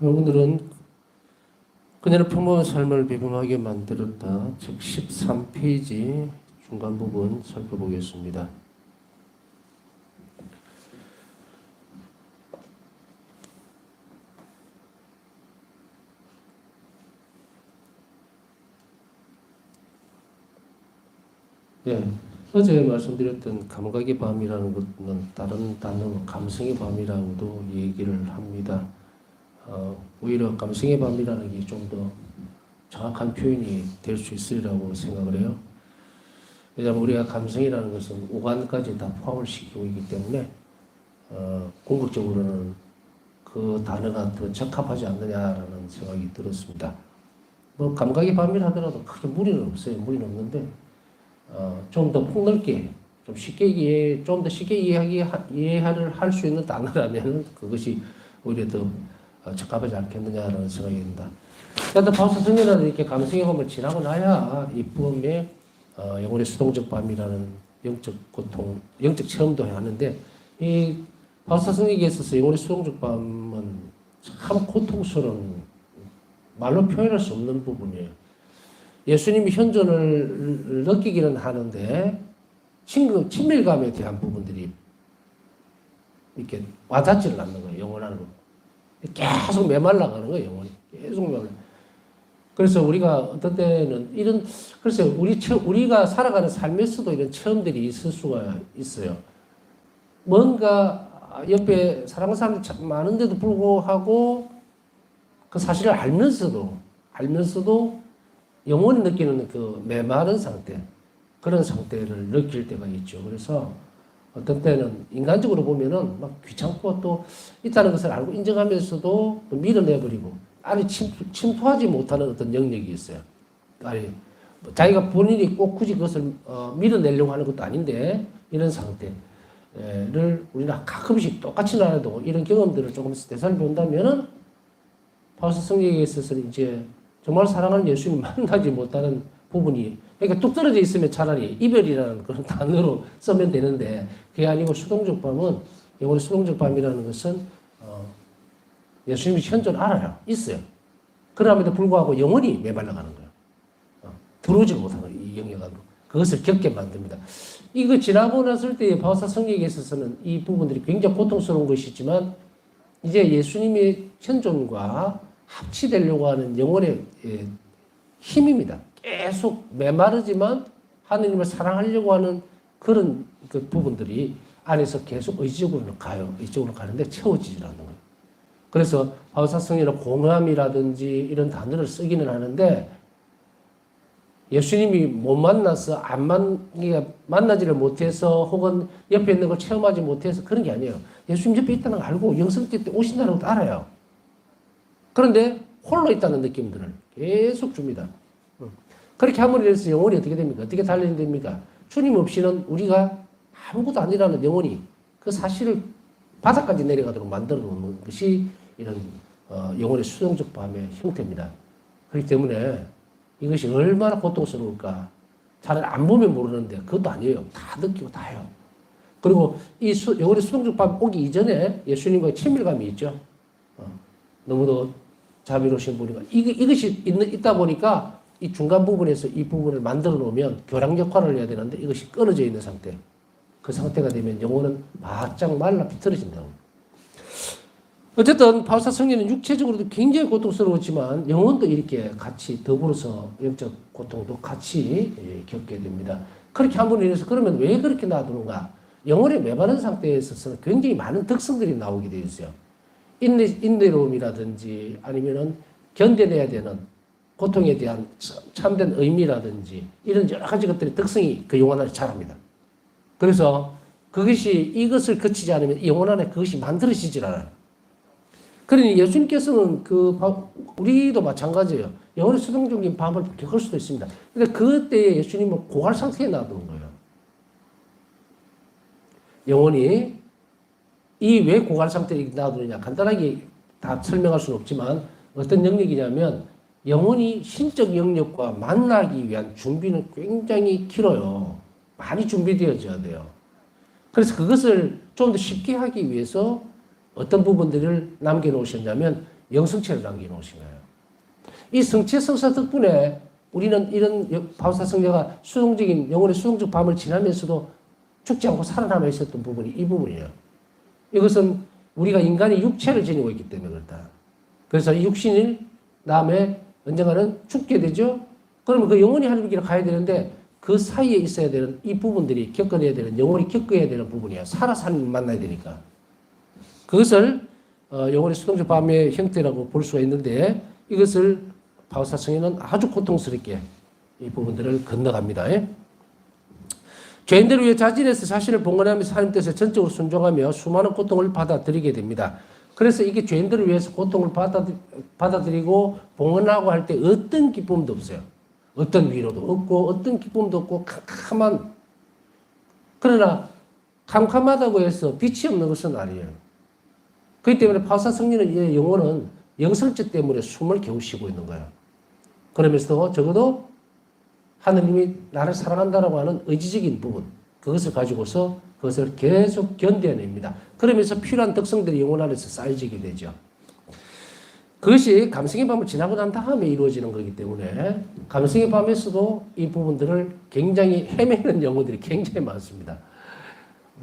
오늘은 그녀는 평범한 삶을 배분하게 만들었다. 책 13페이지 중간 부분 살펴보겠습니다. 예, 어제 말씀드렸던 감각의 밤이라는 것은 다른 단어 감성의 밤이라고도 얘기를 합니다. 오히려 감성의 밤이라는 게 좀 더 정확한 표현이 될 수 있으리라고 생각을 해요. 왜냐하면 우리가 감성이라는 것은 오감까지 다 포함을 시키고 있기 때문에 궁극적으로는 그 단어가 더 적합하지 않느냐라는 생각이 들었습니다. 뭐 감각의 밤이라 하더라도 크게 무리는 없어요. 무리는 없는데 좀 더 폭넓게 좀 더 쉽게 이해를 할 수 있는 단어라면 그것이 오히려 더 적합하지 않겠느냐라는 생각이 듭니다. 일단 바울사 성경은 이렇게 감성의 밤을 지나고 나야 이 부음의 영혼의 수동적 밤이라는 영적 고통, 영적 체험도 하는데 이 바울사 성경에 있어서 영혼의 수동적 밤은 참 고통스러운 말로 표현할 수 없는 부분이에요. 예수님이 현존을 느끼기는 하는데 친밀감에 대한 부분들이 이렇게 와닿지를 않는 거예요. 영혼 안으로. 계속 메말라가는 거예요. 영혼이. 계속 메말라. 그래서 우리가 어떤 때는 그래서 우리가 살아가는 삶에서도 이런 체험들이 있을 수가 있어요. 뭔가 옆에 사랑하는 사람들이 참 많은데도 불구하고 그 사실을 알면서도 영혼이 느끼는 그 메마른 상태, 그런 상태를 느낄 때가 있죠. 그래서 어떤 때는 인간적으로 보면은 막 귀찮고 또 있다는 것을 알고 인정하면서도 또 밀어내버리고 안에 침투하지 못하는 어떤 영역이 있어요. 아니, 자기가 본인이 꼭 굳이 그것을 밀어내려고 하는 것도 아닌데 이런 상태를 우리가 가끔씩 똑같이 나눠도 이런 경험들을 조금 되살펴본다면은 바울사 성경에 있어서 이제 정말 사랑하는 예수님 만나지 못하는 부분이 그러니까 뚝 떨어져 있으면 차라리 이별이라는 그런 단어로 쓰면 되는데 그게 아니고 수동적 밤은 영혼의 수동적 밤이라는 것은 예수님이 현존 알아요. 있어요. 그럼에도 불구하고 영혼이 메말라가는 거예요. 들어오지 못하는 거예요. 이 영역 안으로. 그것을 겪게 만듭니다. 이거 지나고 났을 때 바울사 성경에 있어서는 이 부분들이 굉장히 고통스러운 것이지만 이제 예수님의 현존과 합치되려고 하는 영혼의 힘입니다. 계속 메마르지만 하느님을 사랑하려고 하는 그런 그 부분들이 안에서 계속 의지적으로는 가요. 의지적으로 가는데 채워지지 않는 거예요. 그래서 바울사 성경에는 공함이라든지 이런 단어를 쓰기는 하는데 예수님이 못 만나서 만나지를 못해서 혹은 옆에 있는 걸 체험하지 못해서 그런 게 아니에요. 예수님 옆에 있다는 걸 알고 영성때 오신다는 것도 알아요. 그런데 홀로 있다는 느낌들을 계속 줍니다. 그렇게 함으로 인해서 영혼이 어떻게 됩니까? 어떻게 단련됩니까? 주님 없이는 우리가 아무것도 아니라는 영혼이 그 사실을 바닥까지 내려가도록 만들어 놓는 것이 이런 영혼의 수동적 밤의 형태입니다. 그렇기 때문에 이것이 얼마나 고통스러울까. 잘 안 보면 모르는데 그것도 아니에요. 다 느끼고 다 해요. 그리고 이 영혼의 수동적 밤 오기 이전에 예수님과의 친밀감이 있죠. 너무도 자비로우신 분이가 이것이 있다 보니까 이 중간 부분에서 이 부분을 만들어 놓으면 교량 역할을 해야 되는데 이것이 끊어져 있는 상태. 그 상태가 되면 영혼은 바짝 말라 비틀어진다고. 어쨌든 바울사 성경은 육체적으로도 굉장히 고통스러웠지만 영혼도 이렇게 같이 더불어서 영적 고통도 같이 겪게 됩니다. 그렇게 함으로 인해서 그러면 왜 그렇게 놔두는가? 영혼의 메마른 상태에 있어서는 굉장히 많은 특성들이 나오게 되어 있어요. 인내로움이라든지 아니면은 견뎌내야 되는 고통에 대한 참된 의미라든지 이런 여러 가지 것들의 특성이 그 영혼 안에 자랍니다. 그래서 이것을 거치지 않으면 영혼 안에 그것이 만들어지질 않아요. 그러니 예수님께서는 우리도 마찬가지예요. 영혼의 수동적인 밤을 겪을 수도 있습니다. 근데 그때에 예수님은 고갈 상태에 놔두는 거예요. 영혼이 왜 고갈 상태에 놔두느냐 간단하게 다 설명할 수는 없지만 어떤 영역이냐면 영혼이 신적 영역과 만나기 위한 준비는 굉장히 길어요. 많이 준비되어져야 돼요. 그래서 그것을 좀 더 쉽게 하기 위해서 어떤 부분들을 남겨놓으셨냐면 영성체를 남겨놓으신 거예요. 이 성체 성사 덕분에 우리는 이런 바우사 성녀가 수동적인 영혼의 수동적 밤을 지나면서도 죽지 않고 살아남아 있었던 부분이 이 부분이에요. 이것은 우리가 인간이 육체를 지니고 있기 때문에 그렇다. 그래서 이 육신일 다음에 언젠가는 죽게 되죠. 그러면 그 영혼이 하늘의 길을 가야 되는데 그 사이에 있어야 되는 이 부분들이 겪어내야 되는 영혼이 겪어야 되는 부분이야. 살아서 하나님 만나야 되니까. 그것을 영혼의 수동적 밤의 형태라고 볼 수가 있는데 이것을 바우사 성인은 아주 고통스럽게 이 부분들을 건너갑니다. 죄인들을 위해 자진해서 자신을 봉헌하면서 하나님 뜻에 전적으로 순종하며 수많은 고통을 받아들이게 됩니다. 그래서 이게 죄인들을 위해서 고통을 받아들이고 봉헌하고 할 때 어떤 기쁨도 없어요. 어떤 위로도 없고 어떤 기쁨도 없고 캄캄한, 그러나 캄캄하다고 해서 빛이 없는 것은 아니에요. 그렇기 때문에 바우사 성인의 영혼은 영성체 때문에 숨을 겨우시고 있는 거예요. 그러면서도 적어도 하느님이 나를 사랑한다라고 하는 의지적인 부분, 그것을 가지고서 그것을 계속 견뎌냅니다. 그러면서 필요한 덕성들이 영혼 안에서 쌓여지게 되죠. 그것이 감성의 밤을 지나고 난 다음에 이루어지는 거기 때문에 감성의 밤에서도 이 부분들을 굉장히 헤매는 영혼들이 굉장히 많습니다.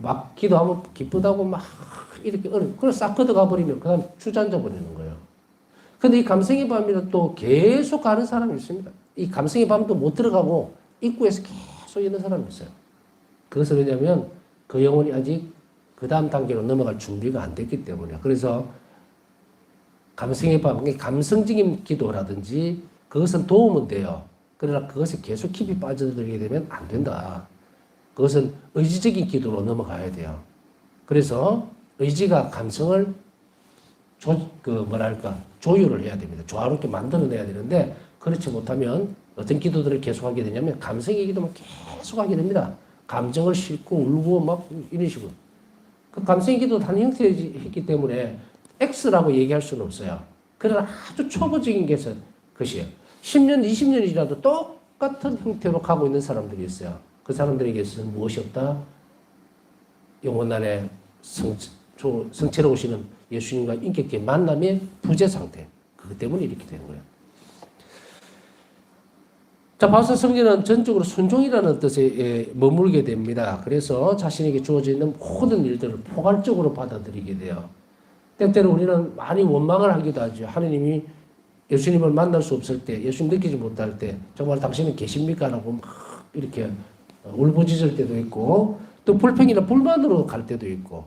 막 기도하면 기쁘다고 막 이렇게 그걸 싹 걷어가 버리면 그 다음 주저앉아 버리는 거예요. 근데 이 감성의 밤에는 또 계속 가는 사람이 있습니다. 이 감성의 밤도 못 들어가고 입구에서 계속 있는 사람이 있어요. 그것은 왜냐하면 그 영혼이 아직 그 다음 단계로 넘어갈 준비가 안 됐기 때문에. 그래서 감성의 밤, 감성적인 기도라든지 그것은 도움은 돼요. 그러나 그것에 계속 깊이 빠져들게 되면 안 된다. 그것은 의지적인 기도로 넘어가야 돼요. 그래서 의지가 감성을 조율을 해야 됩니다. 조화롭게 만들어내야 되는데 그렇지 못하면 어떤 기도들을 계속하게 되냐면 감성의 기도만 계속하게 됩니다. 감정을 싣고 울고 막 이런 식으로. 그 감성의 기도 단 형태이기 때문에 X라고 얘기할 수는 없어요. 그러나 아주 초보적인 것이에요. 10년, 20년이라도 똑같은 형태로 가고 있는 사람들이 있어요. 그 사람들에게서는 무엇이 없다? 영혼 안에 성체로 오시는 예수님과 인격의 만남의 부재 상태. 그것 때문에 이렇게 되는 거예요. 자, 바우사 성전은 전적으로 순종이라는 뜻에 머물게 됩니다. 그래서 자신에게 주어져 있는 모든 일들을 포괄적으로 받아들이게 돼요. 때때로 우리는 많이 원망을 하기도 하죠. 하느님이 예수님을 만날 수 없을 때, 예수님 느끼지 못할 때, 정말 당신은 계십니까? 라고 막 이렇게 울부짖을 때도 있고, 또 불평이나 불만으로 갈 때도 있고,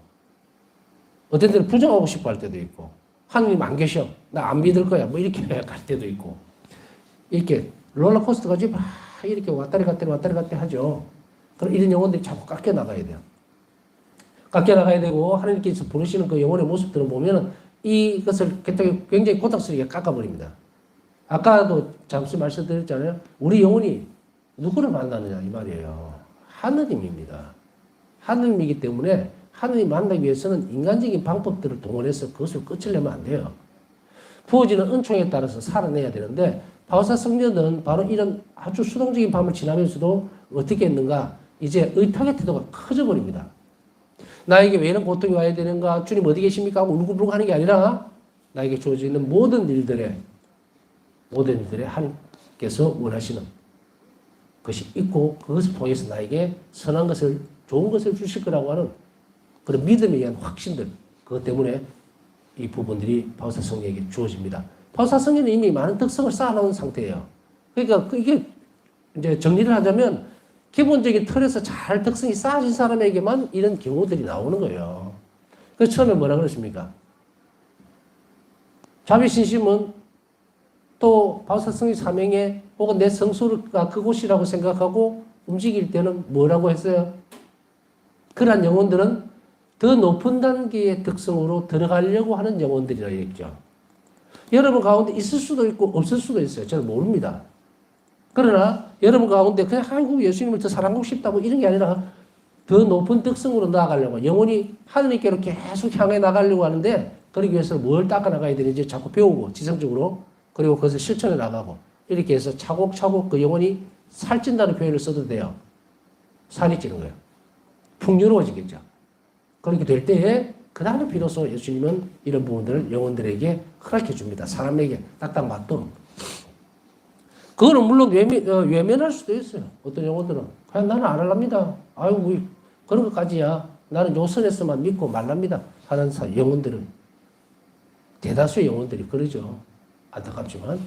어떤 때는 부정하고 싶어 할 때도 있고, 하느님 안 계셔. 나 안 믿을 거야. 뭐 이렇게 갈 때도 있고, 이렇게 롤러코스터 가지고 막 이렇게 왔다리 갔다리 하죠. 그럼 이런 영혼들이 자꾸 깎여 나가야 돼요. 깎여 나가야 되고, 하나님께서 부르시는 그 영혼의 모습들을 보면은 이것을 굉장히 고통스럽게 깎아버립니다. 아까도 잠시 말씀드렸잖아요. 우리 영혼이 누구를 만나느냐 이 말이에요. 하느님입니다. 하느님이기 때문에 하느님 만나기 위해서는 인간적인 방법들을 동원해서 그것을 끝을 내면 안 돼요. 부어지는 은총에 따라서 살아내야 되는데 바우사 성전은 바로 이런 아주 수동적인 밤을 지나면서도 어떻게 했는가? 이제 의탁의 태도가 커져버립니다. 나에게 왜 이런 고통이 와야 되는가? 주님 어디 계십니까? 하고 울고불고 하는 게 아니라 나에게 주어져 있는 모든 일들에 하나님께서 원하시는 것이 있고 그것을 통해서 나에게 선한 것을, 좋은 것을 주실 거라고 하는 그런 믿음에 의한 확신들, 그것 때문에 이 부분들이 바우사 성령에게 주어집니다. 바우사 성령은 이미 많은 덕성을 쌓아놓은 상태예요. 그러니까 이게 이제 정리를 하자면 기본적인 틀에서 잘 덕성이 쌓아진 사람에게만 이런 경우들이 나오는 거예요. 그래서 처음에 뭐라 그랬습니까? 자비신심은 또 바우사 성령 사명에 혹은 내 성소가 그곳이라고 생각하고 움직일 때는 뭐라고 했어요? 그러한 영혼들은 더 높은 단계의 덕성으로 들어가려고 하는 영혼들이라고 했죠. 여러분 가운데 있을 수도 있고 없을 수도 있어요. 저는 모릅니다. 그러나 여러분 가운데 그냥 한국 예수님을 더 사랑하고 싶다고 이런 게 아니라 더 높은 덕성으로 나아가려고, 영혼이 하느님께로 계속 향해 나가려고 하는데 그러기 위해서 뭘 닦아 나가야 되는지 자꾸 배우고 지성적으로, 그리고 그것을 실천해 나가고 이렇게 해서 차곡차곡 그 영혼이 살찐다는 표현을 써도 돼요. 살이 찌는 거예요. 풍요로워지겠죠. 그렇게 될 때에 그 다음에 비로소 예수님은 이런 부분들을 영혼들에게 허락해 줍니다. 사람에게 딱딱 맞도록. 그거는 물론 외면할 수도 있어요. 어떤 영혼들은. 그냥 나는 안 할랍니다. 아유, 뭐 그런 것까지야. 나는 요 선에서만 믿고 말랍니다. 하는 영혼들은. 대다수의 영혼들이 그러죠. 안타깝지만.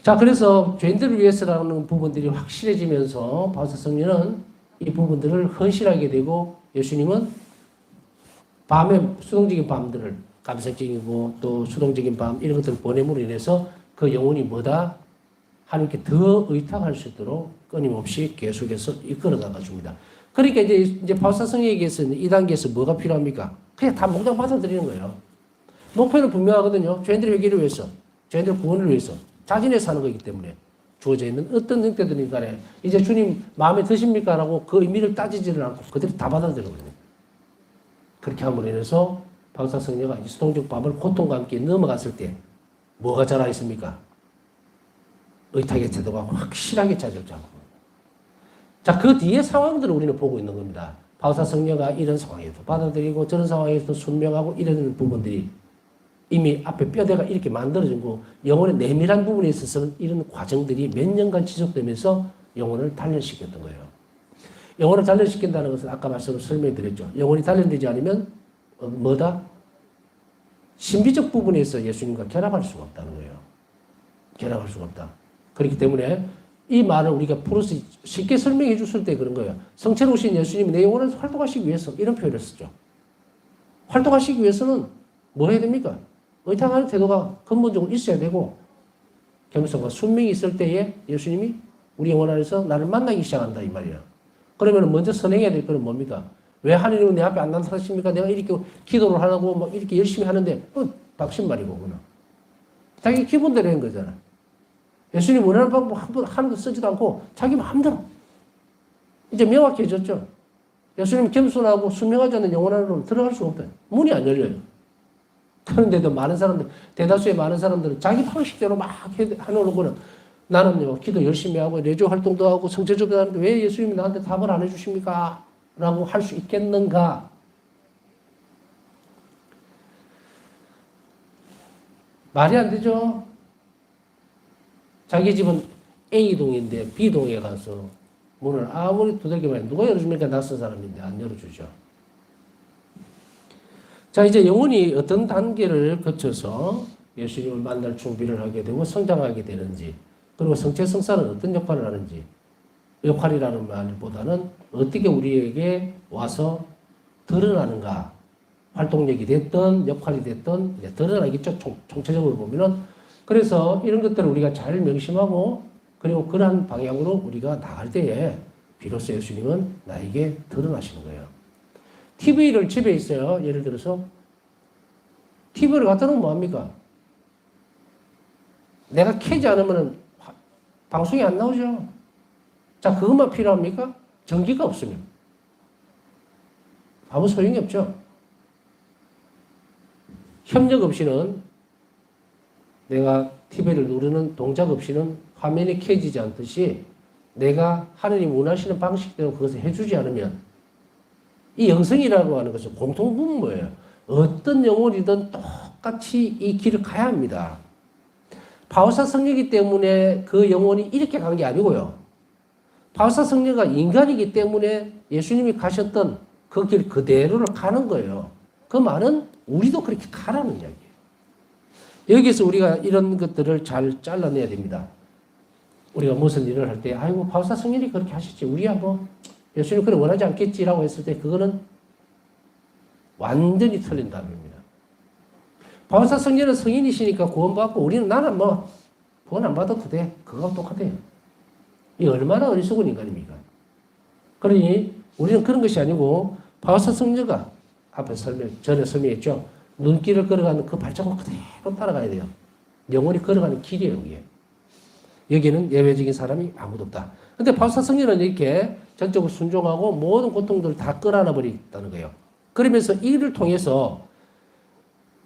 자, 그래서 죄인들을 위해서라는 부분들이 확실해지면서 바울사 성령은 이 부분들을 헌신하게 되고 예수님은 밤에 수동적인 밤들을 감성적이고 또 수동적인 밤 이런 것들을 보냄으로 인해서 그 영혼이 뭐다? 하나님께 더 의탁할 수 있도록 끊임없이 계속해서 이끌어 나가줍니다. 그러니까 이제 바울사 성령에게서는 이 단계에서 뭐가 필요합니까? 그냥 다 몽땅 받아들이는 거예요. 목표는 분명하거든요. 죄인들의 회개를 위해서, 죄인들의 구원을 위해서 자진해서 사는 거기 때문에 주어져 있는 어떤 형태들인 간에 이제 주님 마음에 드십니까? 라고 그 의미를 따지지를 않고 그대로 다 받아들여버려요. 그렇게 함으로 인해서 바울사 성령가 수동적 밤을 고통과 함께 넘어갔을 때 뭐가 자라있습니까? 의탁의 태도가 확실하게 짜졌죠. 자, 그 뒤에 상황들을 우리는 보고 있는 겁니다. 바울사 성령가 이런 상황에서 받아들이고 저런 상황에서 순명하고 이런 부분들이 이미 앞에 뼈대가 이렇게 만들어진 거 영혼의 내밀한 부분에 있어서는 이런 과정들이 몇 년간 지속되면서 영혼을 단련시켰던 거예요. 영혼을 단련시킨다는 것은 아까 설명드렸죠. 영혼이 단련되지 않으면 뭐다? 신비적 부분에서 예수님과 결합할 수가 없다는 거예요. 결합할 수가 없다. 그렇기 때문에 이 말을 우리가 풀어서 쉽게 설명해 줬을 때 그런 거예요. 성체로우신 예수님이 내 영혼을 활동하시기 위해서 이런 표현을 쓰죠. 활동하시기 위해서는 뭐 해야 됩니까? 의탁하는 태도가 근본적으로 있어야 되고 겸손과 순명이 있을 때에 예수님이 우리 영혼 안에서 나를 만나기 시작한다 이 말이야. 그러면 먼저 선행해야 될 거는 뭡니까? 왜 하나님은 내 앞에 안 나타나십니까? 내가 이렇게 기도를 하고 막 이렇게 열심히 하는데 당신 말이고 그나 자기 기분대로 한 거잖아. 예수님 원하는 방법 한번 하는 거 쓰지도 않고 자기 마음대로 이제 명확해졌죠. 예수님 겸손하고 순명하지 않는 영혼 안으로 들어갈 수가 없다. 문이 안 열려요. 그런데도 많은 사람들, 대다수의 많은 사람들은 자기 방식대로 막 하는 거는 나는요, 기도 열심히 하고, 레조 활동도 하고, 성체적도 하는데 왜 예수님이 나한테 답을 안 해주십니까? 라고 할 수 있겠는가? 말이 안 되죠? 자기 집은 A동인데 B동에 가서 문을 아무리 두들기만 해도 누가 열어줍니까? 낯선 사람인데 안 열어주죠. 자, 이제 영혼이 어떤 단계를 거쳐서 예수님을 만날 준비를 하게 되고 성장하게 되는지, 그리고 성체 성사는 어떤 역할을 하는지, 역할이라는 말보다는 어떻게 우리에게 와서 드러나는가, 활동력이 됐든 역할이 됐든 이제 드러나겠죠. 총체적으로 보면은. 그래서 이런 것들을 우리가 잘 명심하고 그리고 그러한 방향으로 우리가 나갈 때에 비로소 예수님은 나에게 드러나시는 거예요. TV를 집에 있어요. 예를 들어서 TV를 갖다 놓으면 뭐합니까? 내가 켜지 않으면 방송이 안 나오죠. 자, 그것만 필요합니까? 전기가 없으면 아무 소용이 없죠. 협력 없이는 내가 TV를 누르는 동작 없이는 화면이 켜지지 않듯이 내가 하느님 원하시는 방식대로 그것을 해주지 않으면 이 영성이라고 하는 것은 공통분은 뭐예요? 어떤 영혼이든 똑같이 이 길을 가야 합니다. 바울사 성령이기 때문에 그 영혼이 이렇게 간 게 아니고요. 바울사 성령가 인간이기 때문에 예수님이 가셨던 그 길 그대로를 가는 거예요. 그 말은 우리도 그렇게 가라는 이야기예요. 여기서 우리가 이런 것들을 잘 잘라내야 됩니다. 우리가 무슨 일을 할 때, 아이고, 바울사 성령이 그렇게 하셨지. 우리야 뭐, 예수님 그걸 원하지 않겠지라고 했을 때, 그거는 완전히 틀린 답입니다. 바울사 성령은 성인이시니까 구원받고, 우리는 나는 뭐, 구원 안 받아도 돼. 그거하고 똑같아요. 이 얼마나 어리석은 인간입니까? 그러니, 우리는 그런 것이 아니고, 바울사 성령가, 앞에 전에 설명했죠. 눈길을 걸어가는 그 발자국 그대로 따라가야 돼요. 영혼이 걸어가는 길이에요, 여기에. 여기는 예외적인 사람이 아무도 없다. 근데 바울사 성령은 이렇게 전적으로 순종하고 모든 고통들을 다 끌어안아 버리겠다는 거예요. 그러면서 이 일을 통해서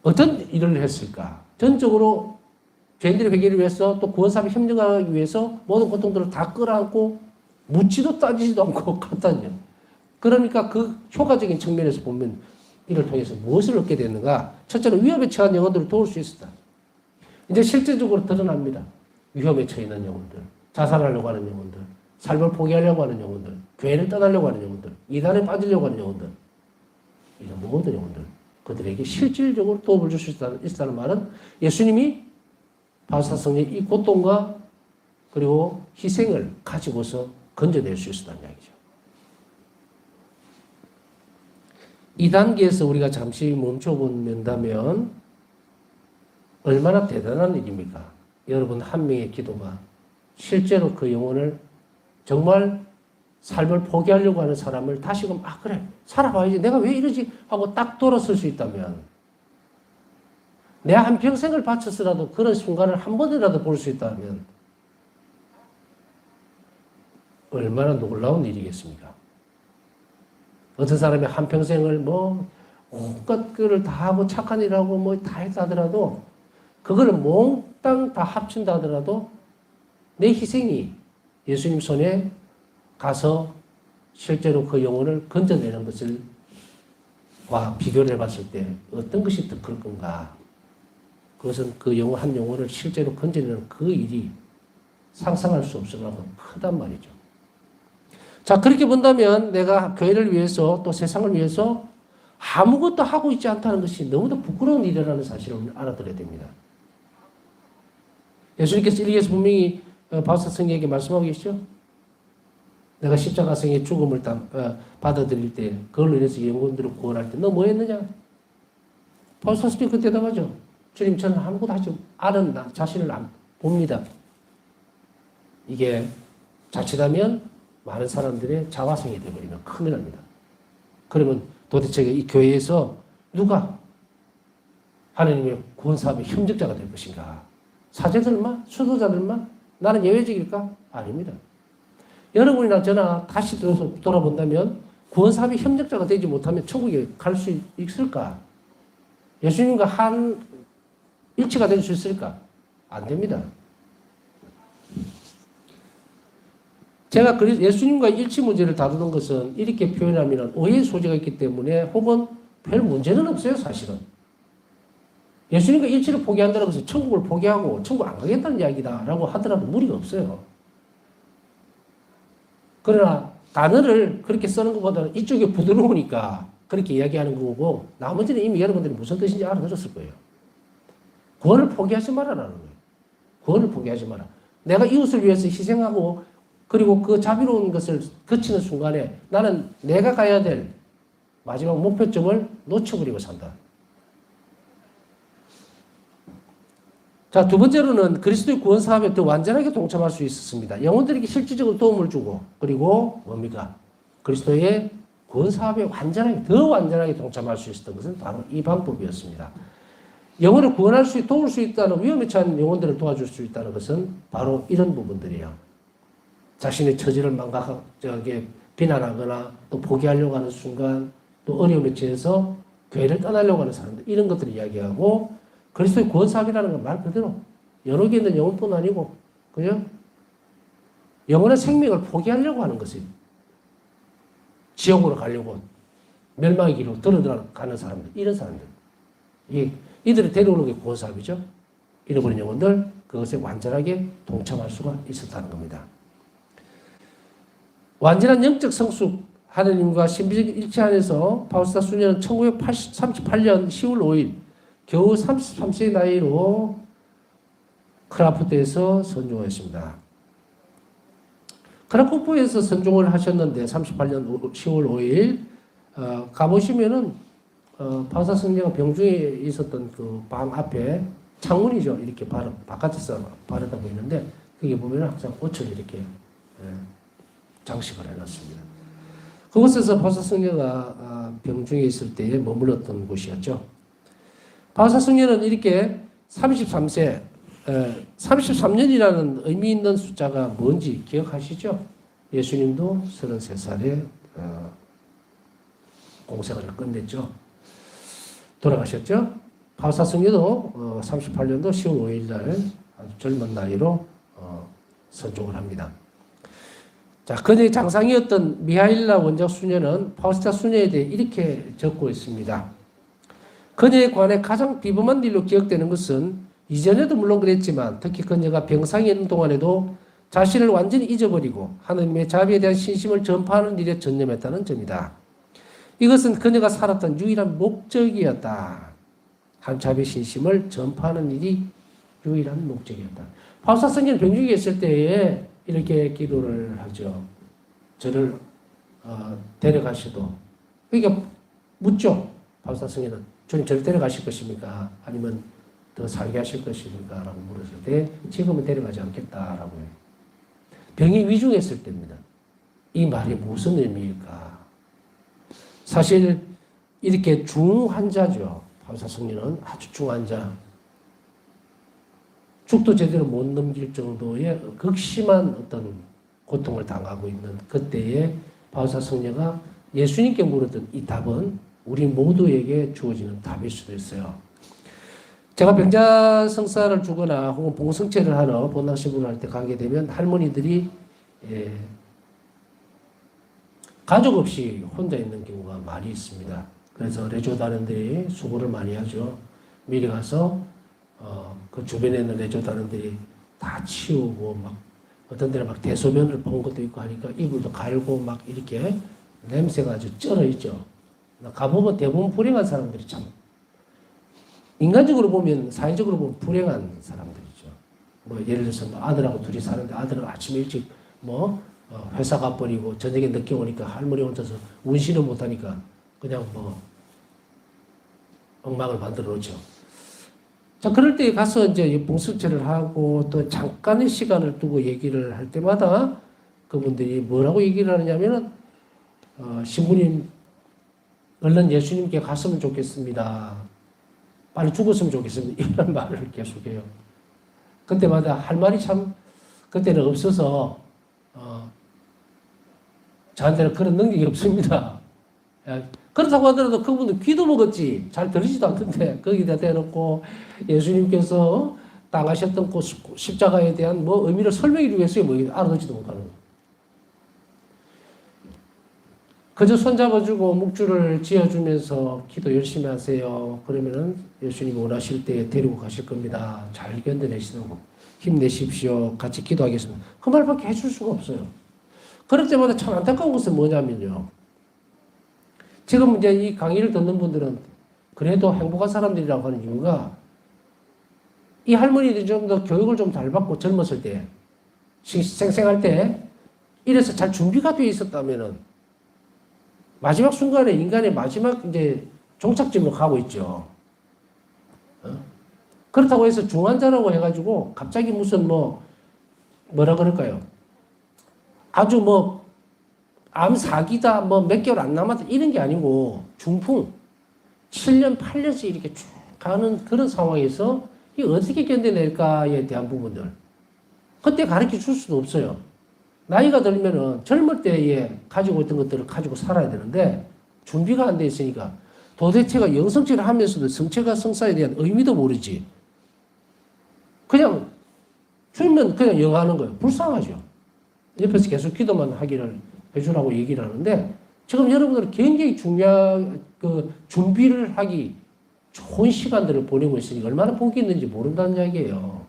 어떤 일을 했을까? 전적으로 죄인들의 회개를 위해서 또 구원사업에 협력하기 위해서 모든 고통들을 다 끌어안고 묻지도 따지지도 않고 갔다니요. 그러니까 그 효과적인 측면에서 보면 이를 통해서 무엇을 얻게 되는가? 첫째로 위험에 처한 영혼들을 도울 수 있었다. 이제 실제적으로 드러납니다. 위험에 처해 있는 영혼들, 자살하려고 하는 영혼들, 삶을 포기하려고 하는 영혼들, 교회를 떠나려고 하는 영혼들, 이단에 빠지려고 하는 영혼들, 이런 모든 영혼들, 그들에게 실질적으로 도움을 줄 수 있다는 말은 예수님이 바울사성의 이 고통과 그리고 희생을 가지고서 건져낼 수 있었다는 이야기죠. 이 단계에서 우리가 잠시 멈춰본다면 얼마나 대단한 일입니까? 여러분 한 명의 기도가 실제로 그 영혼을 정말 삶을 포기하려고 하는 사람을 다시금 그래 살아봐야지 내가 왜 이러지 하고 딱 돌아설 수 있다면 내 한평생을 바쳐서라도 그런 순간을 한 번이라도 볼 수 있다면 얼마나 놀라운 일이겠습니까? 어떤 사람이 한평생을 온갖 거를 다 하고 착한 일하고 다 했다 하더라도 그거를 몽땅 다 합친다 하더라도 내 희생이 예수님 손에 가서 실제로 그 영혼을 건져내는 것과 비교를 해봤을 때 어떤 것이 더 클 건가? 그것은 그 영혼 한 영혼을 실제로 건져내는 그 일이 상상할 수 없을 만큼 크단 말이죠. 자, 그렇게 본다면 내가 교회를 위해서 또 세상을 위해서 아무것도 하고 있지 않다는 것이 너무도 부끄러운 일이라는 사실을 알아들어야 됩니다. 예수님께서 일기에서 분명히 바울사성에게 말씀하고 계시죠? 내가 십자가성의 죽음을 받아들일 때 그걸로 인해서 영혼들을 구원할 때 너 뭐 했느냐? 바울사성이 그 대답하죠. 주님 저는 아무것도 하지 않은 나 자신을 안 봅니다. 이게 자칫하면 많은 사람들의 자화성이 되어버리면 큰일 납니다. 그러면 도대체 이 교회에서 누가 하나님의 구원사업의 협력자가 될 것인가? 사제들만? 수도자들만? 나는 예외적일까? 아닙니다. 여러분이나 저나 다시 돌아본다면 구원사업의 협력자가 되지 못하면 천국에 갈 수 있을까? 예수님과 한 일치가 될 수 있을까? 안 됩니다. 제가 예수님과 일치 문제를 다루는 것은 이렇게 표현하면 오해의 소지가 있기 때문에 혹은 별 문제는 없어요, 사실은. 예수님과 일치를 포기한다는 것은 천국을 포기하고 천국 안 가겠다는 이야기다라고 하더라도 무리가 없어요. 그러나 단어를 그렇게 쓰는 것보다는 이쪽이 부드러우니까 그렇게 이야기하는 거고 나머지는 이미 여러분들이 무슨 뜻인지 알아들었을 거예요. 구원을 포기하지 말아라는 거예요. 구원을 포기하지 마라. 내가 이웃을 위해서 희생하고 그리고 그 자비로운 것을 거치는 순간에 나는 내가 가야 될 마지막 목표점을 놓쳐버리고 산다. 자, 두 번째로는 그리스도의 구원 사업에 더 완전하게 동참할 수 있었습니다. 영혼들에게 실질적으로 도움을 주고 그리고 뭡니까? 그리스도의 구원 사업에 더 완전하게 동참할 수 있었던 것은 바로 이 방법이었습니다. 영혼을 구원할 도울 수 있다는 위험에 처한 영혼들을 도와줄 수 있다는 것은 바로 이런 부분들이에요. 자신의 처지를 비난하거나 또 포기하려고 하는 순간 또 어려움에 처해서 교회를 떠나려고 하는 사람들 이런 것들을 이야기하고 그리스도의 구원 사업이라는 건 말 그대로 여러 개 있는 영혼뿐 아니고 그죠? 영혼의 생명을 포기하려고 하는 것이 지옥으로 가려고 멸망의 길로 들어가는 사람들 이런 사람들 이들을 데려오는 게 구원 사업이죠. 잃어버린 영혼들 그것에 완전하게 동참할 수가 있었다는 겁니다. 완전한 영적 성숙 하느님과 신비적 일치 안에서 바울사 수녀는 1938년 10월 5일 겨우 33세의 나이로 크라프트에서 선종하였습니다. 크라쿠프에서 선종을 하셨는데 38년 10월 5일 가보시면은 바울사 성녀가 병중에 있었던 그 방 앞에 창문이죠. 이렇게 바깥에서 바라다 보이는데 거기 보면 항상 꽃을 이렇게 장식을 해놨습니다. 그곳에서 바울사 성녀가 병중에 있을 때에 머물렀던 곳이었죠. 바울사 성녀는 이렇게 33세, 33년이라는 의미 있는 숫자가 뭔지 기억하시죠? 예수님도 33살에 공생을 끝냈죠. 돌아가셨죠? 바울사 성녀도 38년도 10월 5일 날 아주 젊은 나이로 선종을 합니다. 자, 그녀의 장상이었던 미하일라 원작 수녀는 파우스타 수녀에 대해 이렇게 적고 있습니다. 그녀에 관해 가장 비범한 일로 기억되는 것은 이전에도 물론 그랬지만 특히 그녀가 병상에 있는 동안에도 자신을 완전히 잊어버리고 하느님의 자비에 대한 신심을 전파하는 일에 전념했다는 점이다. 이것은 그녀가 살았던 유일한 목적이었다. 한 자비의 신심을 전파하는 일이 유일한 목적이었다. 파우스타 성녀는 병중에 있을 때에 이렇게 기도를 하죠. 저를 데려가시도. 그러니까 묻죠. 파우스타 성녀는 주님 저를 데려가실 것입니까? 아니면 더 살게 하실 것입니까? 라고 물었을 때 지금은 데려가지 않겠다라고 해요. 병이 위중했을 때입니다. 이 말이 무슨 의미일까? 사실 이렇게 중환자죠. 파우스타 성녀는 아주 중환자. 죽도 제대로 못 넘길 정도의 극심한 어떤 고통을 당하고 있는 그때에 파우스타 성녀가 예수님께 물었던 이 답은 우리 모두에게 주어지는 답일 수도 있어요. 제가 병자 성사를 주거나 혹은 봉성체를 하러 본당신부를 할 때 가게 되면 할머니들이 가족 없이 혼자 있는 경우가 많이 있습니다. 그래서 레조단원들이 수고를 많이 하죠. 미리 가서 그 주변에 있는 레조단원들이 다 치우고 막 어떤 데는 막 대소변을 본 것도 있고 하니까 이불도 갈고 막 이렇게 냄새가 아주 쩔어 있죠. 가보면 대부분 불행한 사람들이 참 인간적으로 보면 사회적으로 보면 불행한 사람들이죠. 뭐 예를 들어서 뭐 아들하고 둘이 사는데 아들은 아침에 일찍 회사 가버리고 저녁에 늦게 오니까 할머니 혼자서 운신을 못하니까 그냥 엉망을 만들어 놓죠. 자, 그럴 때 가서 이제 봉수체를 하고 또 잠깐의 시간을 두고 얘기를 할 때마다 그분들이 뭐라고 얘기를 하느냐면은, 신부님, 얼른 예수님께 갔으면 좋겠습니다. 빨리 죽었으면 좋겠습니다. 이런 말을 계속해요. 그때마다 할 말이 참, 그때는 없어서, 저한테는 그런 능력이 없습니다. 그렇다고 하더라도 그분은 귀도 먹었지. 잘 들리지도 않던데, 거기다 대놓고 예수님께서 당하셨던 그 십자가에 대한 의미를 설명해 주겠어요. 알아듣지도 못하는 거. 그저 손잡아주고 묵주를 지어주면서 기도 열심히 하세요. 그러면은 예수님이 원하실 때 데리고 가실 겁니다. 잘 견뎌내시고 힘내십시오. 같이 기도하겠습니다. 그 말밖에 해줄 수가 없어요. 그럴 때마다 참 안타까운 것은 뭐냐면요. 지금 이제 이 강의를 듣는 분들은 그래도 행복한 사람들이라고 하는 이유가 이 할머니들이 좀 더 교육을 좀 잘 받고 젊었을 때, 생생할 때, 이래서 잘 준비가 되어 있었다면은 마지막 순간에 인간의 마지막 이제 종착점으로 가고 있죠. 그렇다고 해서 중환자라고 해가지고 갑자기 무슨 뭐라 그럴까요? 아주 암 사기다, 몇 개월 안 남았다, 이런 게 아니고, 중풍, 7년, 8년씩 이렇게 쭉 가는 그런 상황에서, 이게 어떻게 견뎌낼까에 대한 부분들. 그때 가르쳐 줄 수도 없어요. 나이가 들면은 젊을 때에 가지고 있던 것들을 가지고 살아야 되는데, 준비가 안 돼 있으니까, 도대체가 영성체를 하면서도 성체가 성사에 대한 의미도 모르지. 그냥, 주면 그냥 영하는 거예요. 불쌍하죠. 옆에서 계속 기도만 하기를 해주라고 얘기를 하는데, 지금 여러분들은 굉장히 중요한 준비를 하기 좋은 시간들을 보내고 있으니 얼마나 복이 있는지 모른다는 이야기예요.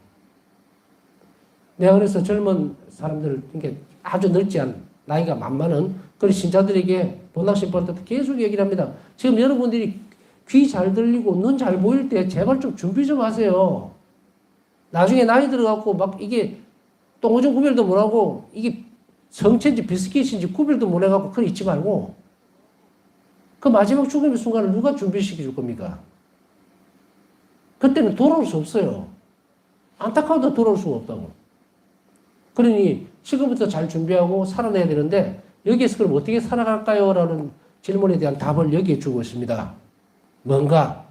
내가 그래서 젊은 사람들, 그러니까 아주 늙지 않은 나이가 만만한 그런 신자들에게 본당신부할 때 계속 얘기를 합니다. 지금 여러분들이 귀 잘 들리고 눈 잘 보일 때 제발 좀 준비 좀 하세요. 나중에 나이 들어갖고 막 이게 똥오줌 구별도 못하고 이게 성체인지 비스킷인지 구별도 못해갖고 그걸 잊지 말고 그 마지막 죽음의 순간을 누가 준비시켜 줄 겁니까? 그때는 돌아올 수 없어요. 안타까워도 돌아올 수가 없다고. 그러니 지금부터 잘 준비하고 살아내야 되는데 여기에서 그럼 어떻게 살아갈까요? 라는 질문에 대한 답을 여기에 주고 있습니다. 뭔가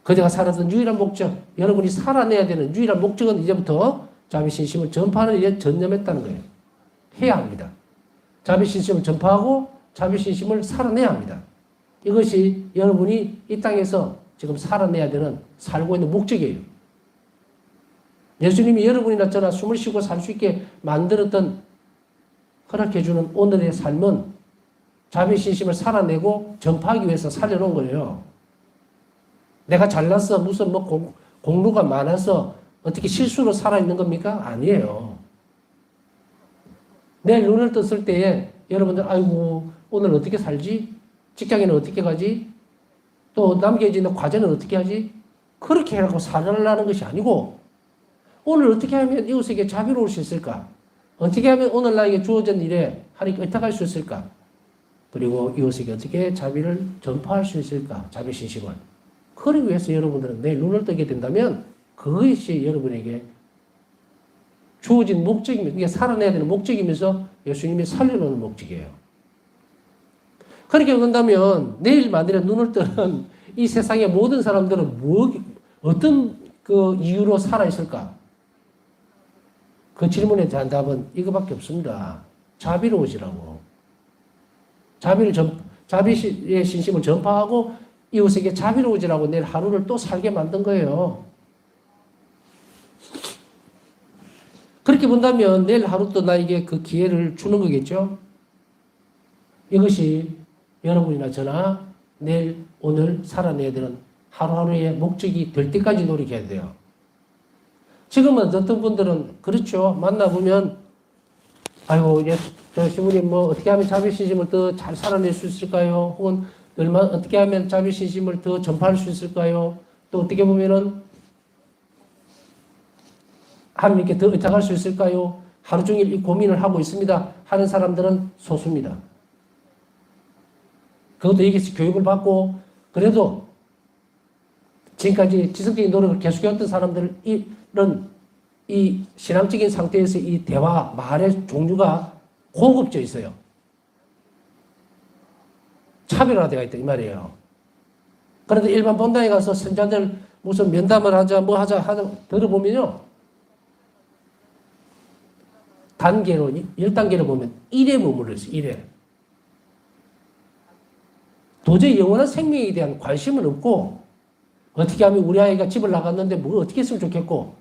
그대가 살았던 유일한 목적, 여러분이 살아내야 되는 유일한 목적은 이제부터 자비신심을 전파하는 일에 전념했다는 거예요. 해야 합니다. 자비신심을 전파하고 자비신심을 살아내야 합니다. 이것이 여러분이 이 땅에서 지금 살아내야 되는 살고 있는 목적이에요. 예수님이 여러분이나 저나 숨을 쉬고 살 수 있게 만들었던 허락해주는 오늘의 삶은 자비신심을 살아내고 전파하기 위해서 살려놓은 거예요. 내가 잘났어, 무슨 뭐 공로가 많아서 어떻게 실수로 살아있는 겁니까? 아니에요. 내일 눈을 떴을 때에 여러분들, 아이고, 오늘 어떻게 살지? 직장에는 어떻게 가지? 또 남겨지는 과제는 어떻게 하지? 그렇게 해갖고 살아나는 것이 아니고, 오늘 어떻게 하면 이웃에게 자비로울 수 있을까? 어떻게 하면 오늘 나에게 주어진 일에 하나님께 의탁할 수 있을까? 그리고 이웃에게 어떻게 자비를 전파할 수 있을까? 자비신심을. 그러기 위해서 여러분들은 내일 눈을 뜨게 된다면 그것이 여러분에게 주어진 목적이면서, 이게 살아내야 되는 목적이면서 예수님이 살려놓는 목적이에요. 그렇게 본다면 내일 만일에 눈을 뜨는 이 세상의 모든 사람들은 어떤 그 이유로 살아있을까? 그 질문에 대한 답은 이거밖에 없습니다. 자비로워지라고. 자비의 신심을 전파하고 이웃에게 자비로워지라고 내일 하루를 또 살게 만든 거예요. 그렇게 본다면 내일 하루 또 나에게 그 기회를 주는 거겠죠? 이것이 여러분이나 저나 내일 오늘 살아내야 되는 하루하루의 목적이 될 때까지 노력해야 돼요. 지금은 어떤 분들은 그렇죠. 만나보면 아이고 저 시부님 뭐 어떻게 하면 자비신심을 더 잘 살아낼 수 있을까요? 혹은 어떻게 하면 자비신심을 더 전파할 수 있을까요? 또 어떻게 보면은 하나님께 더 의탁할 수 있을까요? 하루 종일 이 고민을 하고 있습니다. 하는 사람들은 소수입니다. 그것도 여기서 교육을 받고 그래도 지금까지 지성적인 노력을 계속해왔던 사람들은 이 신앙적인 상태에서 이 대화, 말의 종류가 고급져 있어요. 차별화되어 있다 이 말이에요. 그런데 일반 본당에 가서 선자들 무슨 면담을 하자 뭐 하자 들어보면요. 단계로 1단계로 보면 1에 머물러 있어요. 1에. 도저히 영원한 생명에 대한 관심은 없고 어떻게 하면 우리 아이가 집을 나갔는데 뭐 어떻게 했으면 좋겠고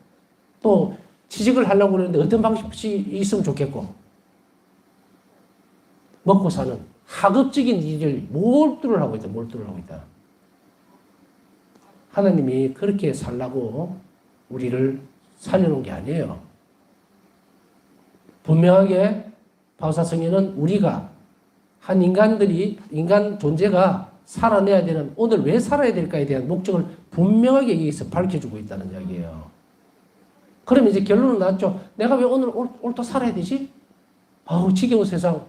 또 취직을 하려고 그러는데 어떤 방식이 있으면 좋겠고 먹고 사는 학업적인 일을 몰두를 하고 있다. 하나님이 그렇게 살라고 우리를 살려놓은 게 아니에요. 분명하게 바우사성에는 우리가 한 인간 존재가 살아내야 되는 오늘 왜 살아야 될까에 대한 목적을 분명하게 여기서 밝혀주고 있다는 이야기예요. 그러면 이제 결론은 나왔죠. 내가 왜 오늘 또 살아야 되지? 아우 지겨운 세상.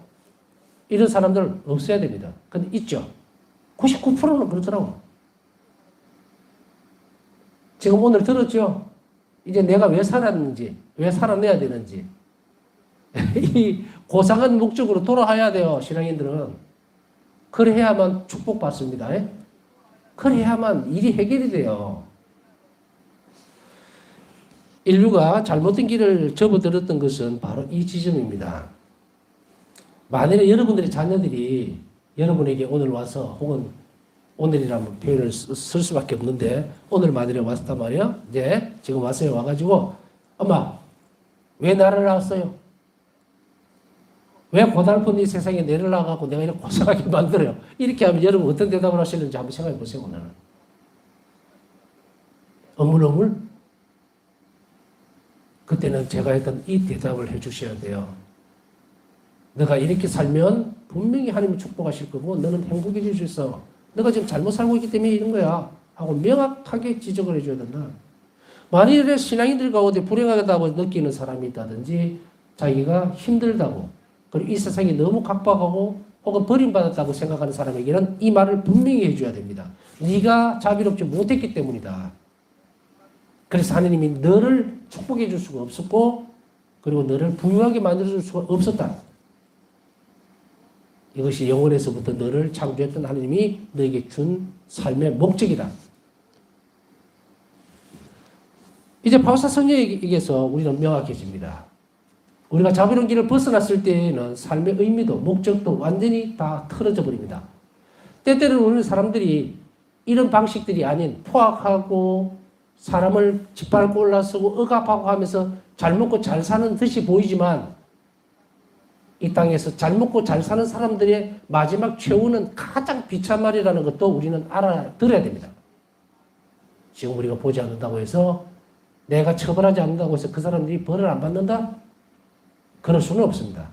이런 사람들 없어야 됩니다. 근데 있죠. 99%는 그렇더라고. 지금 오늘 들었죠? 이제 내가 왜 살았는지, 왜 살아내야 되는지. 이 고상한 목적으로 돌아와야 돼요, 신앙인들은. 그래야만 축복받습니다. 그래야만 일이 해결이 돼요. 인류가 잘못된 길을 접어들었던 것은 바로 이 지점입니다. 만일에 여러분들의 자녀들이 여러분에게 오늘 와서 혹은 오늘이라는 표현을 쓸 수밖에 없는데 오늘 만일에 왔단 말이야. 이제 지금 왔어요. 와가지고 엄마 왜 나를 낳았어요? 왜 고달픈 이 세상에 내를 낳아갖고 내가 이렇게 고생하게 만들어요? 이렇게 하면 여러분 어떤 대답을 하시는지 한번 생각해 보세요. 오늘은. 어물어물? 그때는 제가 했던 이 대답을 해 주셔야 돼요. 너가 이렇게 살면 분명히 하나님이 축복하실 거고 너는 행복해질 수 있어. 너가 지금 잘못 살고 있기 때문에 이런 거야. 하고 명확하게 지적을 해줘야 된다. 만일에 신앙인들 가운데 불행하다고 느끼는 사람이 있다든지 자기가 힘들다고 그리고 이 세상이 너무 각박하고 혹은 버림받았다고 생각하는 사람에게는 이 말을 분명히 해줘야 됩니다. 네가 자비롭지 못했기 때문이다. 그래서 하나님이 너를 축복해 줄 수가 없었고 그리고 너를 부유하게 만들어줄 수가 없었다. 이것이 영원에서부터 너를 창조했던 하나님이 너에게 준 삶의 목적이다. 이제 바울사 성령에게서 우리는 명확해집니다. 우리가 자비로운 길을 벗어났을 때에는 삶의 의미도 목적도 완전히 다 틀어져 버립니다. 때때로는 우리 사람들이 이런 방식들이 아닌 포악하고 사람을 짓밟고 올라서고 억압하고 하면서 잘 먹고 잘 사는 듯이 보이지만 이 땅에서 잘 먹고 잘 사는 사람들의 마지막 최후는 가장 비참한 말이라는 것도 우리는 알아들어야 됩니다. 지금 우리가 보지 않는다고 해서 내가 처벌하지 않는다고 해서 그 사람들이 벌을 안 받는다? 그럴 수는 없습니다.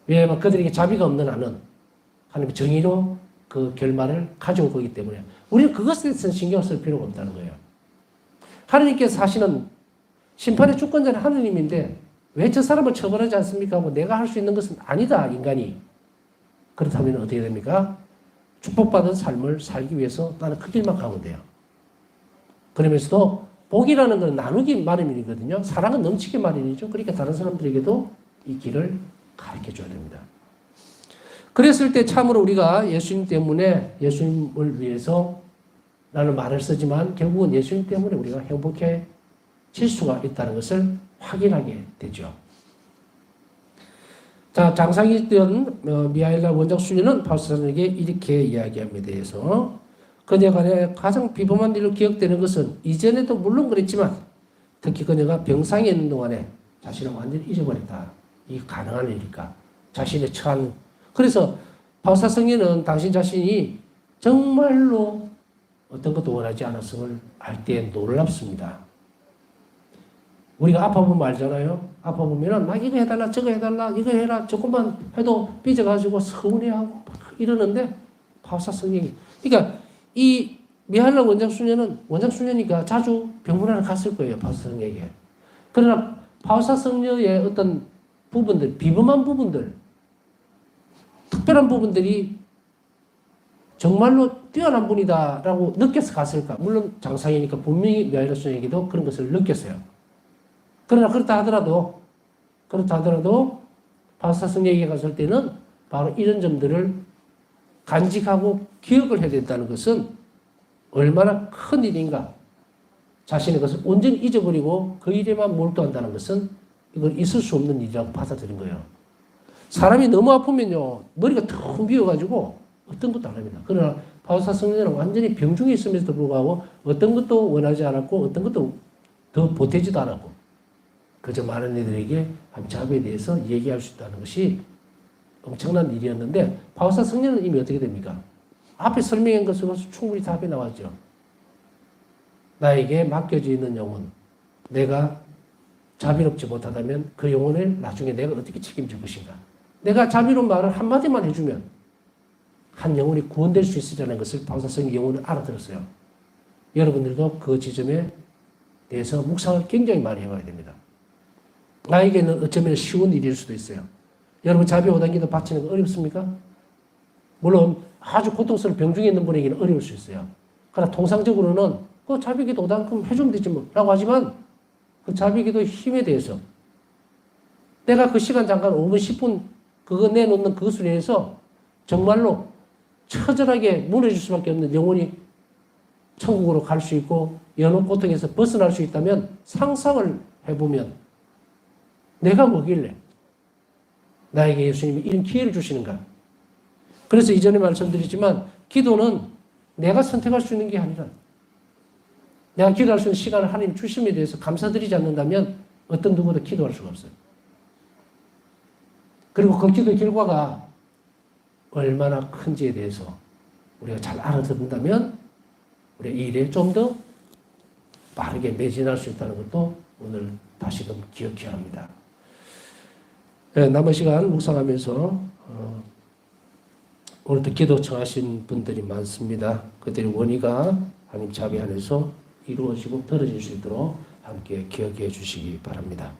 왜냐하면 그들에게 자비가 없는 한은 하나님의 정의로 그 결말을 가져올 거기 때문에 우리는 그것에 대해서는 신경을 쓸 필요가 없다는 거예요. 하나님께서 하시는 심판의 주권자는 하나님인데 왜 저 사람을 처벌하지 않습니까? 하고 내가 할 수 있는 것은 아니다, 인간이. 그렇다면 어떻게 됩니까? 축복받은 삶을 살기 위해서 나는 그 길만 가면 돼요. 그러면서도 복이라는 건 나누기 마련이거든요. 사랑은 넘치기 마련이죠. 그러니까 다른 사람들에게도 이 길을 가르쳐 줘야 됩니다. 그랬을 때 참으로 우리가 예수님 때문에 예수님을 위해서 라는 말을 쓰지만 결국은 예수님 때문에 우리가 행복해질 수가 있다는 것을 확인하게 되죠. 자, 장상이던 미하엘과 원장 수녀는 바울사에게 이렇게 이야기합니다. 그래서 그녀가 가장 비범한 일로 기억되는 것은 이전에도 물론 그랬지만 특히 그녀가 병상에 있는 동안에 자신을 완전히 잊어버렸다. 이게 가능한 일일까? 자신의 처한. 그래서 바울사 성녀는 당신 자신이 정말로 어떤 것도 원하지 않았음을 알 때 놀랍습니다. 우리가 아파보면 알잖아요. 아파보면은 막 이거 해달라, 저거 해달라, 이거 해라, 조금만 해도 삐져가지고 서운해하고 막 이러는데 바울사 성령이. 그러니까 이 미하엘라 원장수녀니까 자주 병문안을 갔을 거예요. 바울사 성령에게. 그러나 바울사 성녀의 어떤 부분들, 비범한 부분들, 특별한 부분들이 정말로 뛰어난 분이다라고 느껴서 갔을까? 물론 장사이니까 분명히 미하엘라 수녀에게도 그런 것을 느꼈어요. 그러나 그렇다 하더라도 바울사 성령에게 갔을 때는 바로 이런 점들을 간직하고 기억을 해야 된다는 것은 얼마나 큰 일인가. 자신의 것을 온전히 잊어버리고 그 일에만 몰두한다는 것은 이건 있을 수 없는 일이라고 받아들인 거예요. 사람이 너무 아프면요 머리가 텅 비어가지고 어떤 것도 안 합니다. 그러나 바울사 성령은 완전히 병중에 있음에도 불구하고 어떤 것도 원하지 않았고 어떤 것도 더 보태지도 않았고 그저 많은 이들에게 자비에 대해서 얘기할 수 있다는 것이 엄청난 일이었는데 바울사 성령은 이미 어떻게 됩니까? 앞에 설명한 것으로 충분히 답이 나왔죠. 나에게 맡겨져 있는 영혼, 내가 자비롭지 못하다면 그 영혼을 나중에 내가 어떻게 책임질 것인가. 내가 자비로운 말을 한마디만 해주면 한 영혼이 구원될 수 있으라는 것을 바울사 성령의 영혼은 알아들었어요. 여러분들도 그 지점에 대해서 묵상을 굉장히 많이 해봐야 됩니다. 나에게는 어쩌면 쉬운 일일 수도 있어요. 여러분 자비 5단계도 바치는 거 어렵습니까? 물론 아주 고통스러운 병중에 있는 분에게는 어려울 수 있어요. 그러나 통상적으로는 그 자비기도 5단계 해주면 되지 뭐 라고 하지만 그 자비기도 힘에 대해서 내가 그 시간 잠깐 5분 10분 그거 내놓는 그것을 위해서 정말로 처절하게 무너질 수밖에 없는 영혼이 천국으로 갈 수 있고 연옥 고통에서 벗어날 수 있다면 상상을 해보면 내가 뭐길래 나에게 예수님이 이런 기회를 주시는가. 그래서 이전에 말씀드렸지만 기도는 내가 선택할 수 있는 게 아니라 내가 기도할 수 있는 시간을 하나님 주심에 대해서 감사드리지 않는다면 어떤 누구도 기도할 수가 없어요. 그리고 그 기도의 결과가 얼마나 큰지에 대해서 우리가 잘 알아듣는다면 우리 이 일에 좀 더 빠르게 매진할 수 있다는 것도 오늘 다시금 기억해야 합니다. 네, 남은 시간 묵상하면서 오늘도 기도 청하신 분들이 많습니다. 그들의 원의가 하나님 자비 안에서 이루어지고 떨어질 수 있도록 함께 기억해 주시기 바랍니다.